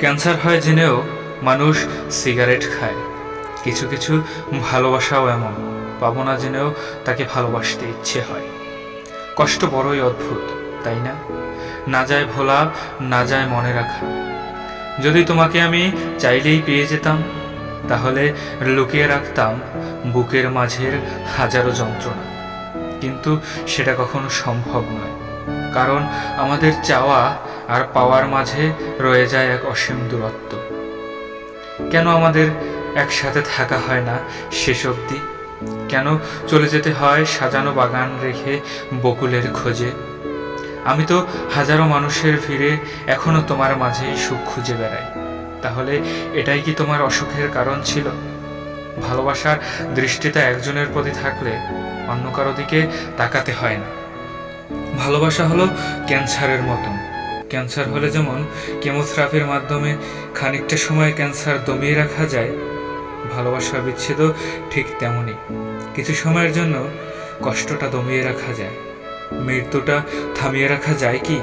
Cancer হয় জেনেও মানুষ সিগারেট খায়। কিছু কিছু ভালোবাসাও এমন, পাবো না জেনেও তাকে ভালোবাসতে ইচ্ছে হয়। কষ্ট বড়ই অদ্ভুত, তাই না? না যায় ভোলা, না যায় মনে রাখা। যদি তোমাকে আমি চাইলেই পেয়ে যেতাম, তাহলে লুকিয়ে রাখতাম বুকের মাঝের হাজারো যন্ত্রণা। কিন্তু সেটা কখনো সম্ভব নয়, কারণ আমাদের চাওয়া আর পাওয়ার মাঝে রয়ে যায় এক অসীম দূরত্ব। কেন আমাদের একসাথে থাকা হয় না শেষ অবধি? কেন চলে যেতে হয় সাজানো বাগান রেখে বকুলের খোঁজে? আমি তো হাজারো মানুষের ভিড়ে এখনো তোমার মাঝেই সুখ খুঁজে বেড়াই। তাহলে এটাই কি তোমার অসুখের কারণ ছিল? ভালোবাসার দৃষ্টিটা একজনের প্রতি থাকলে অন্য কারো দিকে তাকাতে হয় না। ভালোবাসা হলো ক্যান্সারের মতন। ক্যান্সার হলে যেমন কেমোথেরাপির মাধ্যমে খানিকটা সময় ক্যান্সার দমিয়ে রাখা যায়, ভালোবাসার বিচ্ছেদ ঠিক তেমনই। কিছু সময়ের জন্য কষ্টটা দমিয়ে রাখা যায়, মৃত্যুটা থামিয়ে রাখা যায় কি?